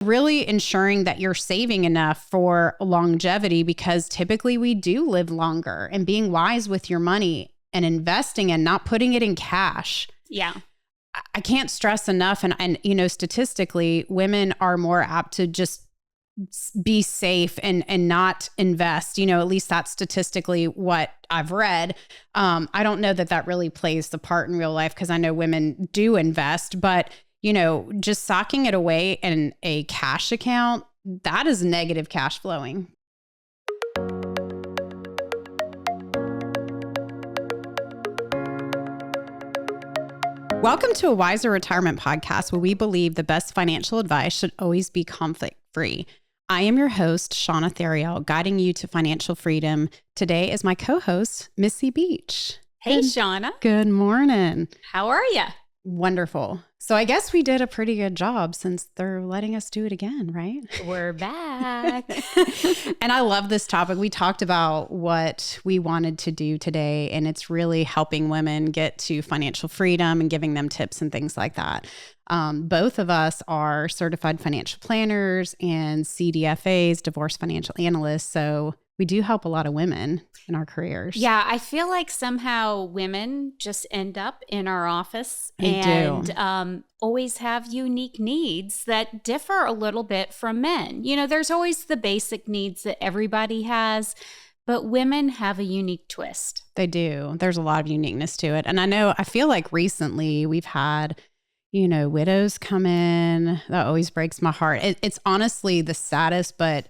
Really ensuring that you're saving enough for longevity, because typically we do live longer, and being wise with your money and investing and not putting it in cash. Yeah. I can't stress enough. And statistically, women are more apt to just be safe and not invest. At least that's statistically what I've read. I don't know that really plays the part in real life, because I know women do invest, but just socking it away in a cash account, that is negative cash flowing. Welcome to a Wiser Retirement Podcast, where we believe the best financial advice should always be conflict-free. I am your host, Shauna Theriel, guiding you to financial freedom. Today is my co-host, Missy Beach. Hey, Shauna. Good morning. How are you? Wonderful. So I guess we did a pretty good job, since they're letting us do it again, right? We're back. And I love this topic. We talked about what we wanted to do today, and it's really helping women get to financial freedom and giving them tips and things like that. Both of us are certified financial planners and CDFAs, divorce financial analysts. So we do help a lot of women in our careers. Yeah, I feel like somehow women just end up in our office always have unique needs that differ a little bit from men. There's always the basic needs that everybody has, but women have a unique twist. They do. There's a lot of uniqueness to it. And I feel like recently we've had widows come in. That always breaks my heart. It's honestly the saddest, but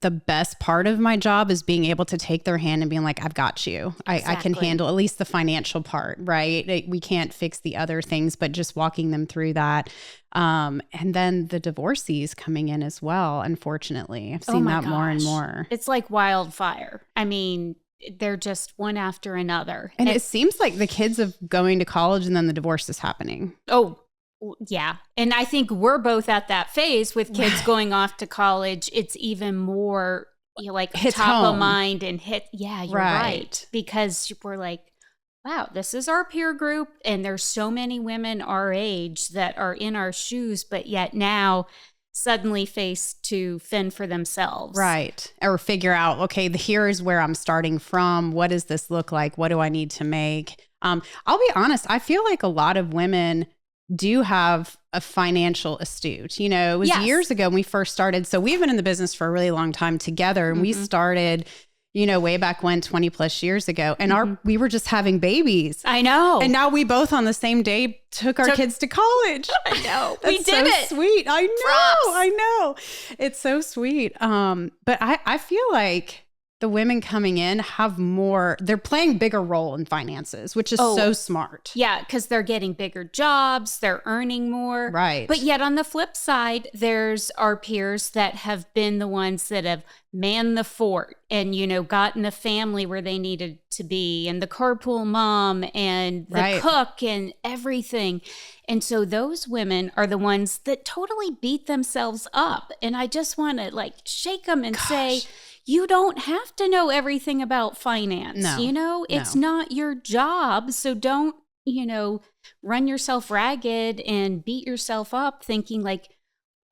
the best part of my job is being able to take their hand and being like, I've got you. I can handle at least the financial part, right? We can't fix the other things, but just walking them through that. And then the divorcees coming in as well, unfortunately. I've seen that more and more. It's like wildfire. I mean, they're just one after another. And it seems like the kids are going to college and then the divorce is happening. Oh, yeah. And I think we're both at that phase with kids going off to college. It's even more hits top home. Of mind and hit. Yeah, you're right. Because we're like, wow, this is our peer group. And there's so many women our age that are in our shoes, but yet now suddenly faced to fend for themselves. Right. Or figure out, okay, here is where I'm starting from. What does this look like? What do I need to make? I'll be honest. I feel like a lot of women do have a financial astute. It was years ago when we first started. So we've been in the business for a really long time together, and we started, way back when, 20 plus years ago, and we were just having babies. I know. And now we both on the same day took our kids to college. I know. We did it. Sweet. I know. Props. I know. It's so sweet. But I feel like the women coming in they're playing bigger role in finances, which is so smart. Yeah, because they're getting bigger jobs, they're earning more. Right. But yet on the flip side, there's our peers that have been the ones that have manned the fort and, gotten the family where they needed to be, and the carpool mom and the cook and everything. And so those women are the ones that totally beat themselves up. And I just want to shake them and say, you don't have to know everything about finance. No. It's not your job. So don't, run yourself ragged and beat yourself up thinking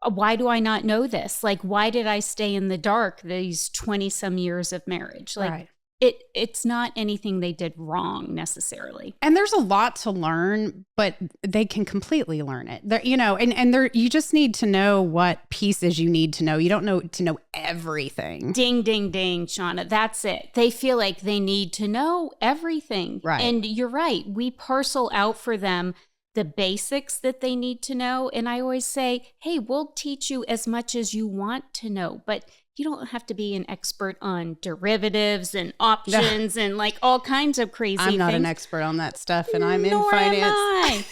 why do I not know this? Why did I stay in the dark these 20 some years of marriage? Right. It's not anything they did wrong necessarily. And there's a lot to learn, but they can completely learn it. You just need to know what pieces you need to know. You don't know to know everything. Ding, ding, ding, Shauna. That's it. They feel like they need to know everything. Right. And you're right. We parcel out for them the basics that they need to know. And I always say, hey, we'll teach you as much as you want to know, but you don't have to be an expert on derivatives and options and all kinds of crazy things. I'm not an expert on that stuff, and I'm in finance.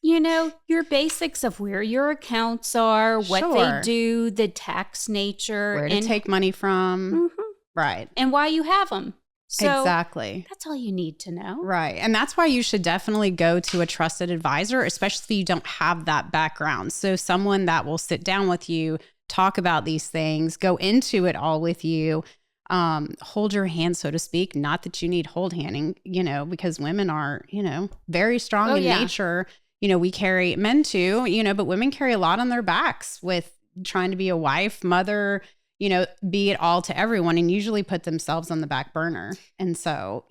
Am I. Your basics of where your accounts are, what they do, the tax nature. Where to take money from. Mm-hmm. Right. And why you have them. So exactly. That's all you need to know. Right. And that's why you should definitely go to a trusted advisor, especially if you don't have that background. So someone that will sit down with you, talk about these things, go into it all with you, hold your hand, so to speak. Not that you need hold handing, because women are, very strong in nature. we carry, men too, but women carry a lot on their backs with trying to be a wife, mother, be it all to everyone, and usually put themselves on the back burner. And so,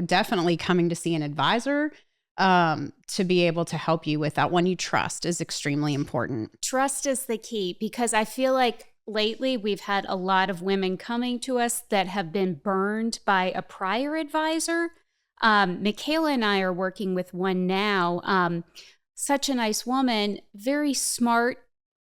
definitely coming to see an advisor to be able to help you with that one you trust is extremely important. Trust is the key, because I feel like lately we've had a lot of women coming to us that have been burned by a prior advisor. Michaela and I are working with one now. Such a nice woman, very smart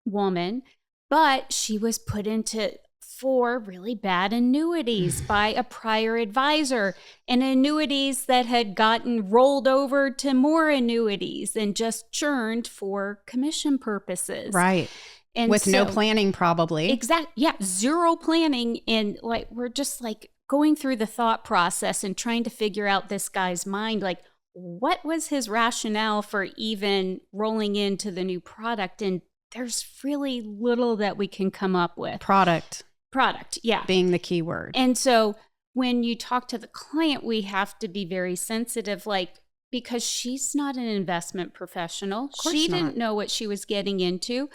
woman, but she was put into 4 really bad annuities by a prior advisor, and annuities that had gotten rolled over to more annuities and just churned for commission purposes. Right. And with no planning, probably. Exactly. Yeah. 0 planning. And like, we're just like going through the thought process and trying to figure out this guy's mind. Like, what was his rationale for even rolling into the new product? And there's really little that we can come up with. Product. Yeah. Being the key word. And so when you talk to the client, we have to be very sensitive, like, because she's not an investment professional. She didn't know what she was getting into.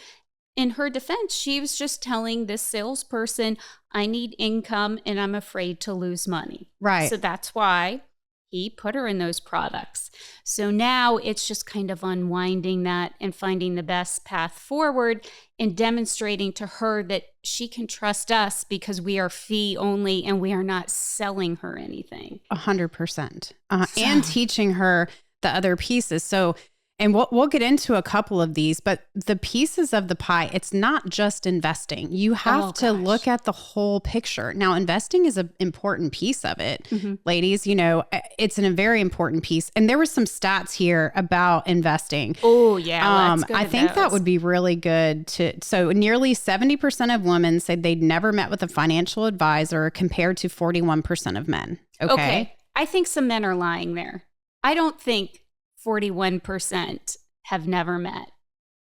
In her defense, she was just telling this salesperson, I need income and I'm afraid to lose money. Right. So that's why he put her in those products. So now it's just kind of unwinding that and finding the best path forward and demonstrating to her that she can trust us because we are fee only and we are not selling her anything. 100%. And teaching her the other pieces. So, and we'll get into a couple of these, but the pieces of the pie, it's not just investing. You have to look at the whole picture. Now, investing is an important piece of it. Mm-hmm. Ladies, it's a very important piece. And there were some stats here about investing. Oh, yeah. Let's go to I think that would be really good so nearly 70% of women said they'd never met with a financial advisor compared to 41% of men. Okay. I think some men are lying there. I don't think 41% have never met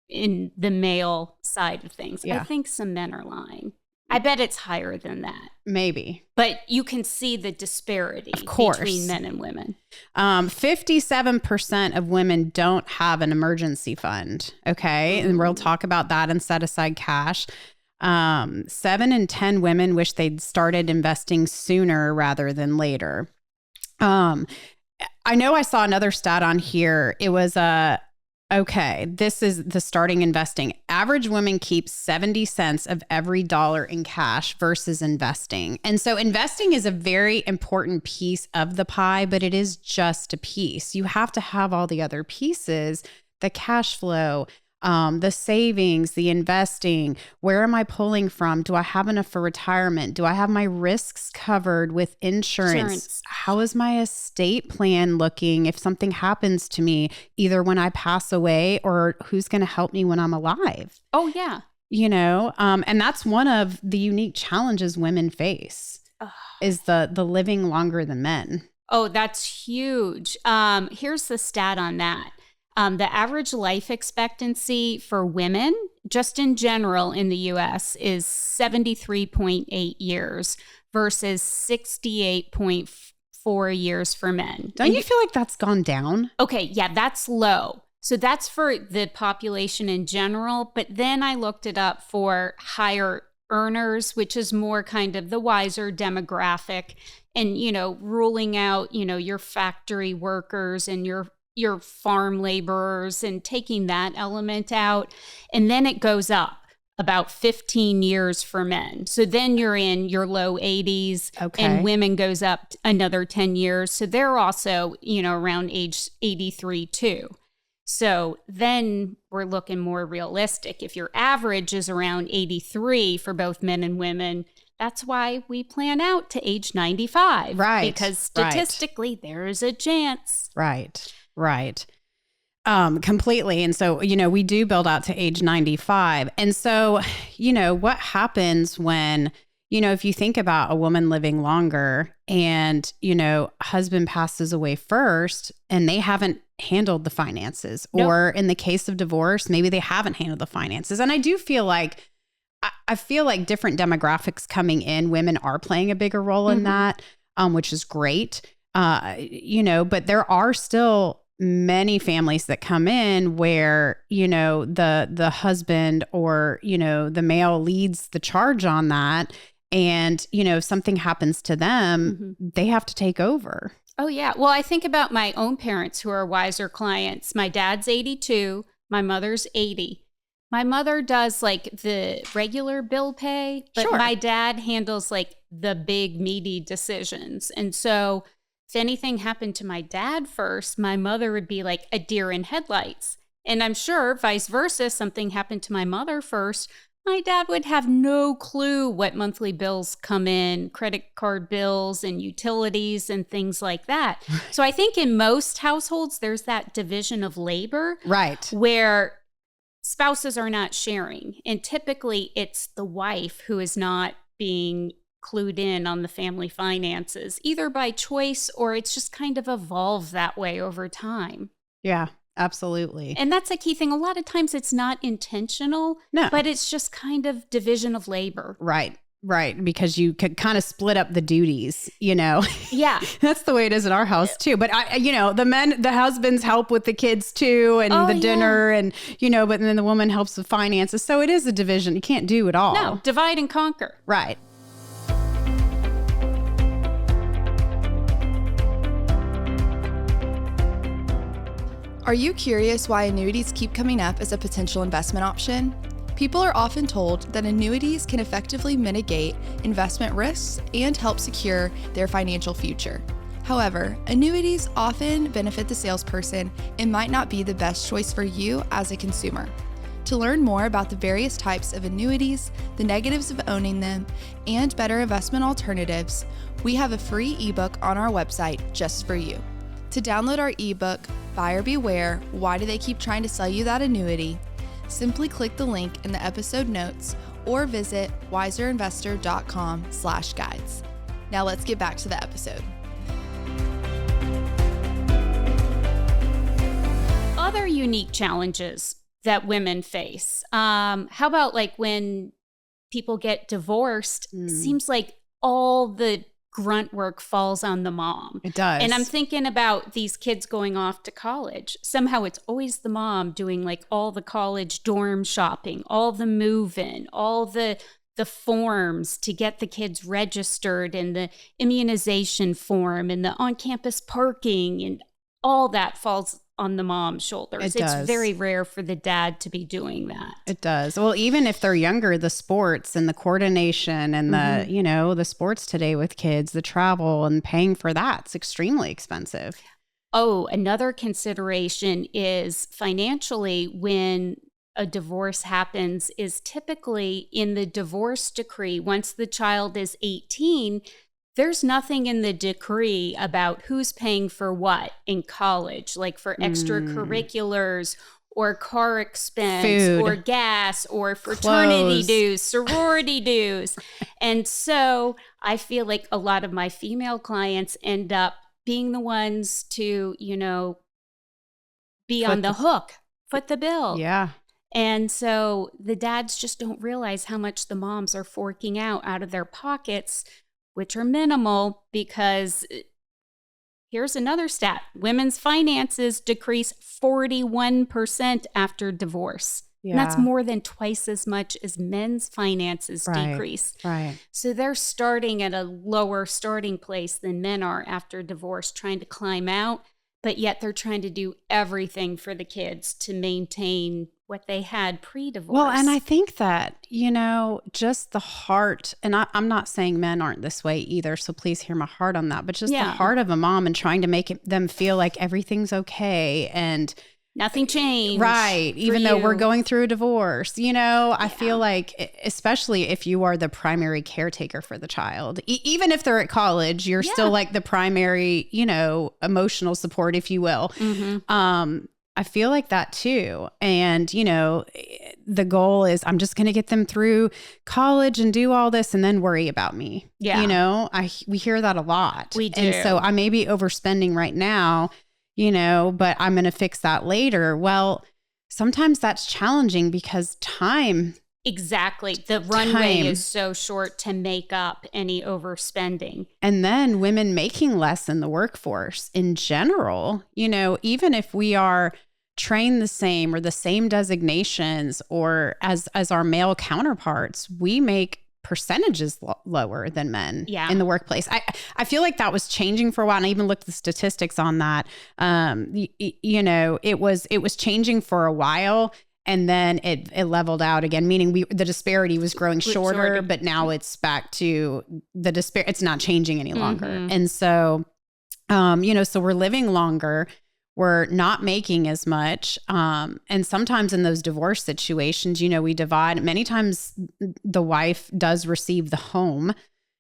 in the male side of things. Yeah. I think some men are lying. I bet it's higher than that. Maybe. But you can see the disparity between men and women. 57% of women don't have an emergency fund. Okay. And we'll talk about that and set aside cash. 7 in 10 women wish they'd started investing sooner rather than later. I know I saw another stat on here. It was this is the starting investing. Average woman keeps 70 cents of every dollar in cash versus investing. And so investing is a very important piece of the pie, but it is just a piece. You have to have all the other pieces, the cash flow, the savings, the investing. Where am I pulling from? Do I have enough for retirement? Do I have my risks covered with insurance? How is my estate plan looking if something happens to me, either when I pass away or who's going to help me when I'm alive? Oh, yeah. And that's one of the unique challenges women face is the living longer than men. Oh, that's huge. Here's the stat on that. The average life expectancy for women, just in general in the U.S., is 73.8 years versus 68.4 years for men. Don't you feel like that's gone down? Okay, yeah, that's low. So that's for the population in general. But then I looked it up for higher earners, which is more kind of the wiser demographic, and, ruling out, your factory workers and your farm laborers and taking that element out. And then it goes up about 15 years for men. So then you're in your low 80s and women goes up another 10 years. So they're also, around age 83 too. So then we're looking more realistic. If your average is around 83 for both men and women, that's why we plan out to age 95. Right. Because statistically, there is a chance. Right. Completely. And so, we do build out to age 95. And so, what happens when, if you think about a woman living longer and, husband passes away first and they haven't handled the finances, or in the case of divorce, maybe they haven't handled the finances. And I do feel like, I feel like different demographics coming in, women are playing a bigger role in that, which is great. But there are still many families that come in where, the husband or, the male leads the charge on that. And, if something happens to them, they have to take over. Oh, yeah. Well, I think about my own parents who are wiser clients. My dad's 82. My mother's 80. My mother does like the regular bill pay, but my dad handles like the big meaty decisions. And so if anything happened to my dad first, my mother would be like a deer in headlights. And I'm sure vice versa, something happened to my mother first, my dad would have no clue what monthly bills come in, credit card bills and utilities and things like that. So I think in most households, there's that division of labor. Right. Where spouses are not sharing. And typically it's the wife who is not being clued in on the family finances, either by choice or it's just kind of evolved that way over time. Yeah. Absolutely. And that's a key thing. A lot of times it's not intentional, but it's just kind of division of labor. Right. Right. Because you could kind of split up the duties, Yeah. That's the way it is in our house too. But the husbands help with the kids too and the dinner and, but then the woman helps with finances. So it is a division. You can't do it all. No, divide and conquer. Right. Are you curious why annuities keep coming up as a potential investment option? People are often told that annuities can effectively mitigate investment risks and help secure their financial future. However, annuities often benefit the salesperson and might not be the best choice for you as a consumer. To learn more about the various types of annuities, the negatives of owning them, and better investment alternatives, we have a free ebook on our website just for you. To download our ebook, Buyer Beware, Why Do They Keep Trying to Sell You That Annuity? Simply click the link in the episode notes or visit wiserinvestor.com/guides. Now let's get back to the episode. Other unique challenges that women face. How about like when people get divorced, seems like all the grunt work falls on the mom. It does. And I'm thinking about these kids going off to college. Somehow it's always the mom doing like all the college dorm shopping, all the move-in, all the forms to get the kids registered and the immunization form and the on-campus parking and all that falls on the mom's shoulders. It's very rare for the dad to be doing that. It does. Well, even if they're younger, the sports and the coordination and the sports today with kids, the travel and paying for that's extremely expensive. Oh, another consideration is financially when a divorce happens is typically in the divorce decree. Once the child is 18, there's nothing in the decree about who's paying for what in college, like for extracurriculars or car expense or gas or fraternity dues, sorority dues. And so I feel like a lot of my female clients end up being the ones to, be on the hook, foot the bill. Yeah. And so the dads just don't realize how much the moms are forking out of their pockets, which are minimal, because here's another stat. Women's finances decrease 41% after divorce. Yeah. And that's more than twice as much as men's finances decrease. Right. So they're starting at a lower starting place than men are after divorce, trying to climb out, but yet they're trying to do everything for the kids to maintain what they had pre-divorce. Well, and I think that, just the heart, and I'm not saying men aren't this way either, so please hear my heart on that, but just the heart of a mom and trying to make them feel like everything's okay and nothing changed. Right. Even though we're going through a divorce, I feel like, especially if you are the primary caretaker for the child, even if they're at college, you're still like the primary, emotional support, if you will. Mm-hmm. I feel like that too. And, the goal is I'm just going to get them through college and do all this and then worry about me. Yeah. We hear that a lot. We do. And so I may be overspending right now, but I'm going to fix that later. Well, sometimes that's challenging because time Exactly. The runway Time. is so short to make up any overspending. And then women making less in the workforce in general, even if we are trained the same or the same designations or as our male counterparts, we make percentages lower than men in the workplace. I feel like that was changing for a while. And I even looked at the statistics on that. It was changing for a while. And then it leveled out again, meaning the disparity was growing shorter, but now it's back to it's not changing any longer. And so, so we're living longer, we're not making as much. And sometimes in those divorce situations, we divide. Many times the wife does receive the home,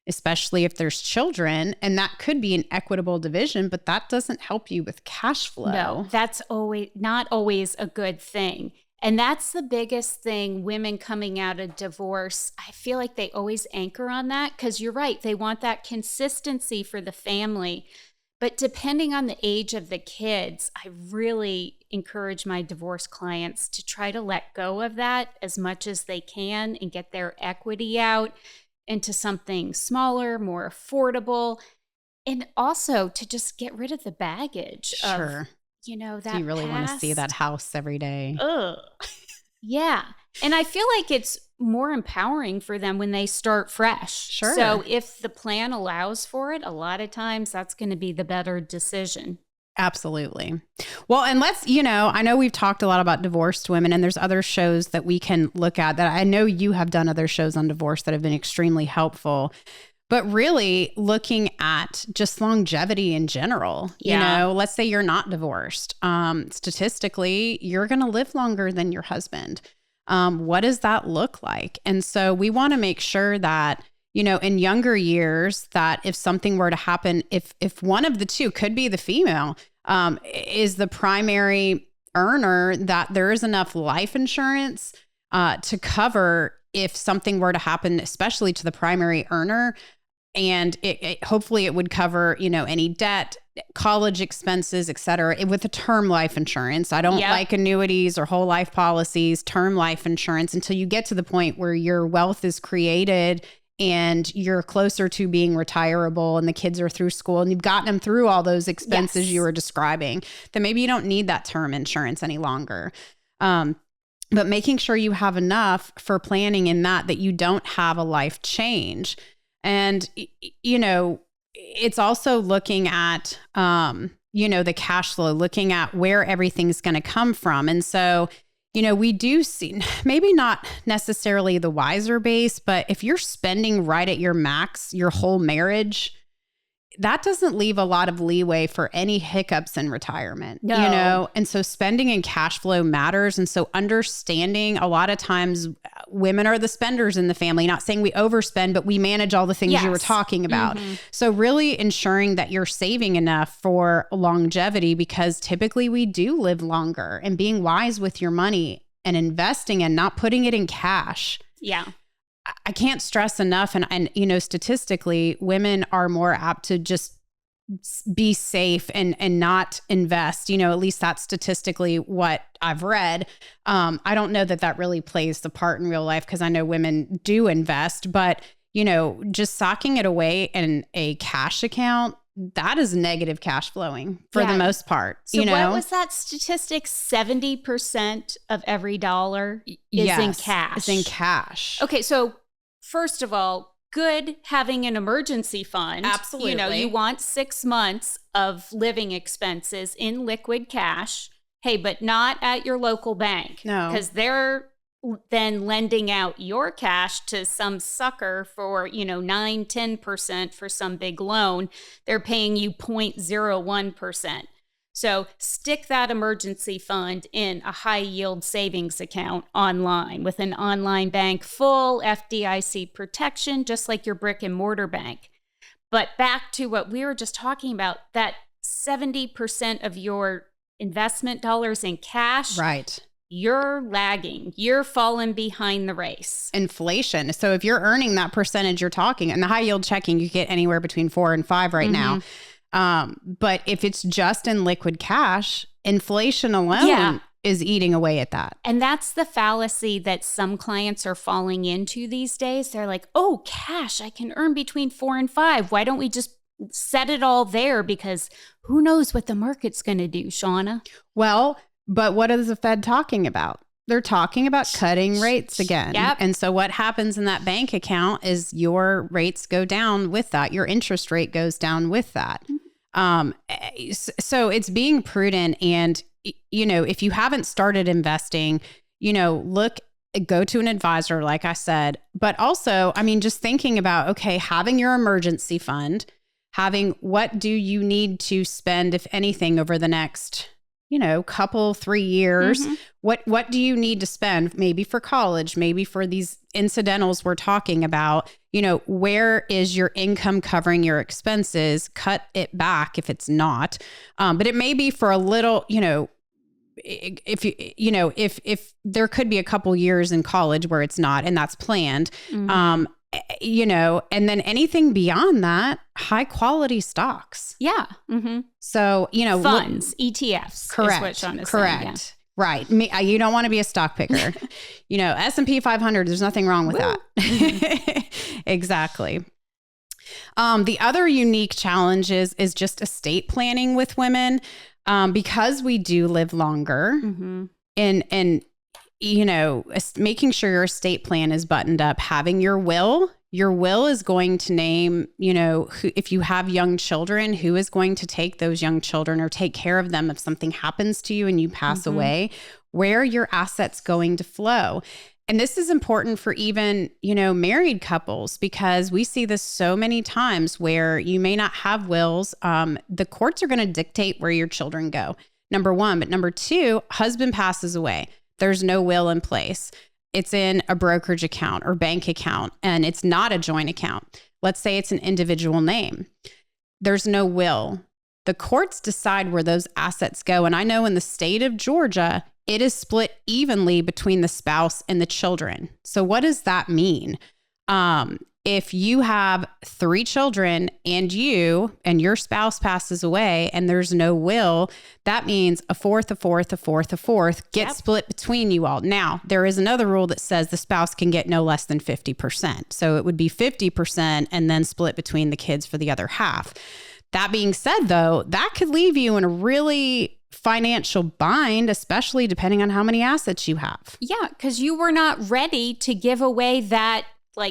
especially if there's children, and that could be an equitable division, but that doesn't help you with cash flow. No, that's not always a good thing. And that's the biggest thing, women coming out of divorce. I feel like they always anchor on that because you're right. They want that consistency for the family. But depending on the age of the kids, I really encourage my divorce clients to try to let go of that as much as they can and get their equity out into something smaller, more affordable, and also to just get rid of the baggage of, that Do you really want to see that house every day? Ugh. Yeah. And I feel like it's more empowering for them when they start fresh. Sure. So if the plan allows for it, a lot of times that's going to be the better decision. Absolutely. Well, and I know we've talked a lot about divorced women, and there's other shows that we can look at that I know you have done other shows on divorce that have been extremely helpful. But really looking at just longevity in general, let's say you're not divorced. Statistically, you're going to live longer than your husband. What does that look like? And so we want to make sure that, in younger years, that if something were to happen, if one of the two, could be the female, is the primary earner, that there is enough life insurance to cover if something were to happen, especially to the primary earner. And hopefully it would cover, any debt, college expenses, et cetera, with a term life insurance. I don't like annuities or whole life policies, term life insurance, until you get to the point where your wealth is created and you're closer to being retirable and the kids are through school and you've gotten them through all those expenses you were describing, then maybe you don't need that term insurance any longer. But making sure you have enough for planning in that you don't have a life change. And, it's also looking at, the cash flow, looking at where everything's going to come from. And so, we do see, maybe not necessarily the wiser base, but if you're spending right at your max, your whole marriage, that doesn't leave a lot of leeway for any hiccups in retirement, And so spending and cash flow matters. And so understanding, a lot of times women are the spenders in the family, not saying we overspend, but we manage all the things you were talking about. So really ensuring that you're saving enough for longevity, because typically we do live longer, and being wise with your money and investing and not putting it in cash. Yeah. I can't stress enough. And statistically, women are more apt to just be safe and not invest, at least that's statistically what I've read. I don't know that really plays the part in real life, because I know women do invest, but, just socking it away in a cash account, that is negative cash flowing for the most part. So what was that statistic? 70% of every dollar is in cash. It's in cash. Okay. So first of all, good having an emergency fund. Absolutely. You want 6 months of living expenses in liquid cash. Hey, but not at your local bank. No. Because they're then lending out your cash to some sucker for, 9-10% for some big loan. They're paying you 0.01%. So stick that emergency fund in a high yield savings account online with an online bank, full FDIC protection, just like your brick and mortar bank. But back to what we were just talking about, that 70% of your investment dollars in cash. Right. You're lagging. You're falling behind the race. Inflation. So if you're earning that percentage you're talking, and the high yield checking, you get anywhere between 4 and 5 right now. But if it's just in liquid cash, inflation alone is eating away at that. And that's the fallacy that some clients are falling into these days. They're like, oh, cash, I can earn between 4 and 5. Why don't we just set it all there? Because who knows what the market's going to do, Shauna? Well, but what is the Fed talking about? They're talking about cutting rates again. Yep. And so what happens in that bank account is your rates go down with that. Your interest rate goes down with that. So it's being prudent. And, if you haven't started investing, go to an advisor, like I said, but also, just thinking about, okay, having your emergency fund, having what do you need to spend, if anything, over the next couple, 3 years, what do you need to spend maybe for college, maybe for these incidentals we're talking about, where is your income covering your expenses? Cut it back if it's not. But it may be for a little, if there could be a couple years in college where it's not, and that's planned, and then anything beyond that, high quality stocks. Yeah. So, funds, ETFs. Correct. Is what Shauna's correct. saying, yeah. Right. You don't want to be a stock picker. S&P 500, there's nothing wrong with that. Exactly. The other unique challenges is just estate planning with women, because we do live longer, and making sure your estate plan is buttoned up, having your will is going to name, if you have young children, who is going to take those young children or take care of them if something happens to you and you pass away, where are your assets going to flow? And this is important for even, married couples, because we see this so many times where you may not have wills. The courts are going to dictate where your children go, number one. But number two, husband passes away. There's no will in place. It's in a brokerage account or bank account, and it's not a joint account. Let's say it's an individual name. There's no will. The courts decide where those assets go. And I know in the state of Georgia, it is split evenly between the spouse and the children. So what does that mean? If you have 3 children and your spouse passes away and there's no will, that means a fourth gets split between you all. Now, there is another rule that says the spouse can get no less than 50%. So it would be 50% and then split between the kids for the other half. That being said, though, that could leave you in a really financial bind, especially depending on how many assets you have. Yeah, because you were not ready to give away that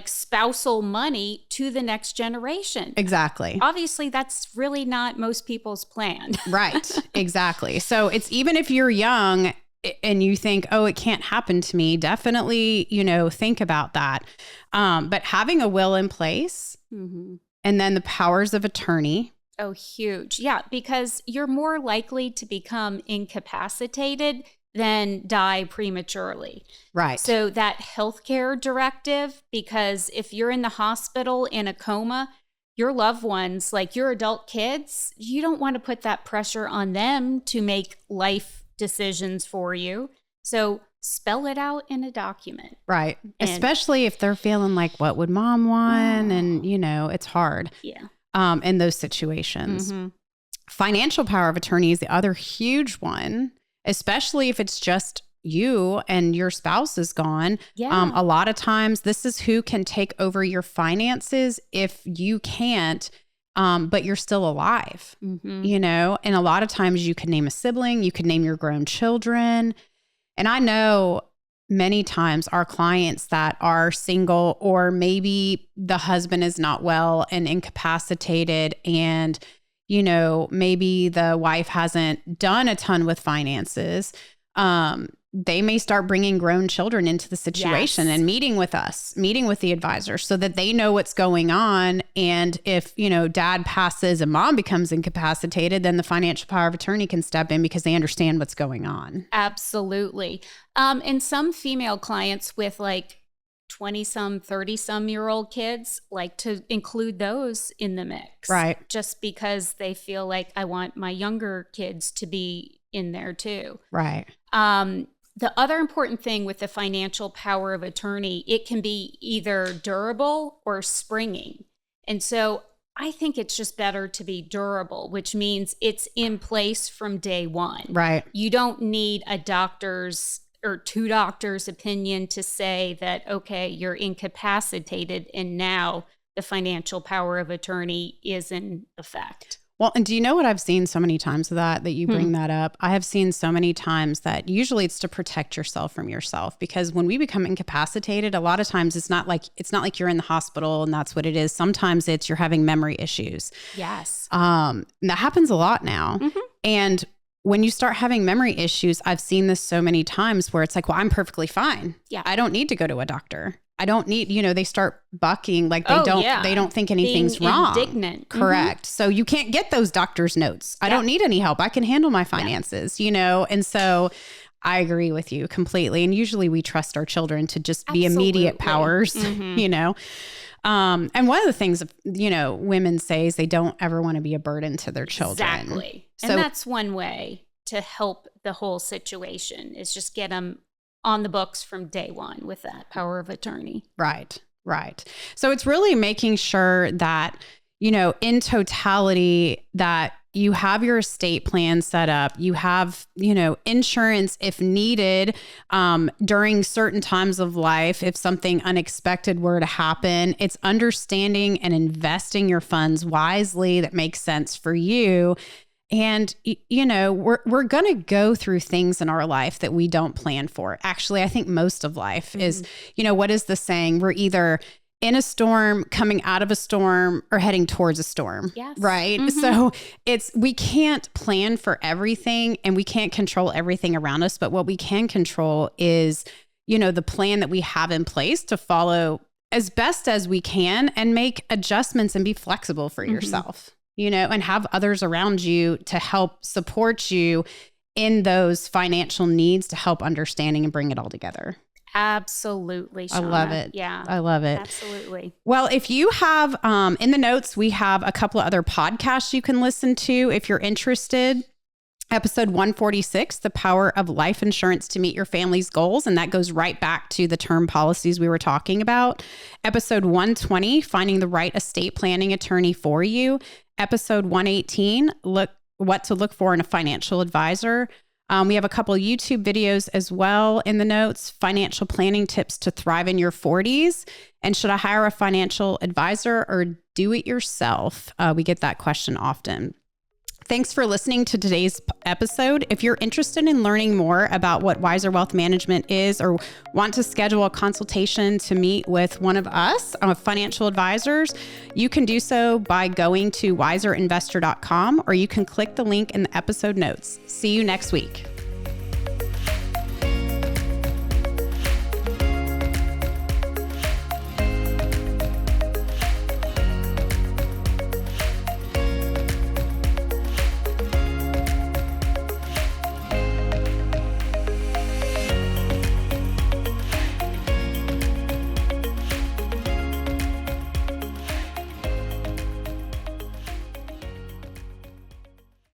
spousal money to the next generation. Exactly. Obviously, that's really not most people's plan. Right. Exactly. So it's, even if you're young and you think, oh, it can't happen to me, definitely, think about that. But having a will in place, and then the powers of attorney. Oh, huge. Yeah, because you're more likely to become incapacitated than die prematurely. Right. So that healthcare directive, because if you're in the hospital in a coma, your loved ones, like your adult kids, you don't want to put that pressure on them to make life decisions for you. So spell it out in a document. Right. Especially if they're feeling like, what would mom want? And, it's hard. Yeah. In those situations. Financial power of attorney is the other huge one, especially if it's just you and your spouse is gone. Yeah. A lot of times this is who can take over your finances if you can't, but you're still alive, and a lot of times you could name a sibling, you could name your grown children. And I know many times our clients that are single, or maybe the husband is not well and incapacitated, and maybe the wife hasn't done a ton with finances. They may start bringing grown children into the situation and meeting with the advisor, so that they know what's going on. And if, dad passes and mom becomes incapacitated, then the financial power of attorney can step in because they understand what's going on. Absolutely. And some female clients with 20-some, 30-some-year-old kids like to include those in the mix. Right. Just because they feel like, I want my younger kids to be in there too. Right. The other important thing with the financial power of attorney, it can be either durable or springing. And so I think it's just better to be durable, which means it's in place from day one. Right. You don't need a doctor's or two doctors' opinion to say that, okay, you're incapacitated and now the financial power of attorney is in effect. Well, and do you know what I've seen so many times of that you bring that up? I have seen so many times that usually it's to protect yourself from yourself, because when we become incapacitated, a lot of times it's not like you're in the hospital and that's what it is. Sometimes it's you're having memory issues. Yes. That happens a lot now. And when you start having memory issues, I've seen this so many times where it's like, well, I'm perfectly fine. Yeah. I don't need to go to a doctor. I don't need, they start bucking like they don't think anything's wrong. Indignant. Correct. So you can't get those doctor's notes. I don't need any help. I can handle my finances, And so I agree with you completely. And usually we trust our children to just be immediate powers, And one of the things, women say is they don't ever want to be a burden to their children. Exactly. And that's one way to help the whole situation is just get them on the books from day one with that power of attorney. Right. So it's really making sure that, in totality, that you have your estate plan set up, you have, insurance if needed during certain times of life. If something unexpected were to happen, it's understanding and investing your funds wisely that makes sense for you. And, we're going to go through things in our life that we don't plan for. Actually, I think most of life is, what is the saying? We're either in a storm, coming out of a storm, or heading towards a storm. Yes. Right. So we can't plan for everything and we can't control everything around us. But what we can control is, the plan that we have in place to follow as best as we can and make adjustments and be flexible for yourself. And have others around you to help support you in those financial needs to help understanding and bring it all together. Absolutely, Shauna. I love it. Yeah. I love it. Absolutely. Well, if you have, in the notes, we have a couple of other podcasts you can listen to if you're interested. Episode 146, The Power of Life Insurance to Meet Your Family's Goals. And that goes right back to the term policies we were talking about. Episode 120, Finding the Right Estate Planning Attorney for You. Episode 118, What to Look For in a Financial Advisor. We have a couple YouTube videos as well in the notes. Financial Planning Tips to Thrive in Your 40s. And should I hire a financial advisor or do it yourself? We get that question often. Thanks for listening to today's episode. If you're interested in learning more about what Wiser Wealth Management is or want to schedule a consultation to meet with one of us, financial advisors, you can do so by going to wiserinvestor.com or you can click the link in the episode notes. See you next week.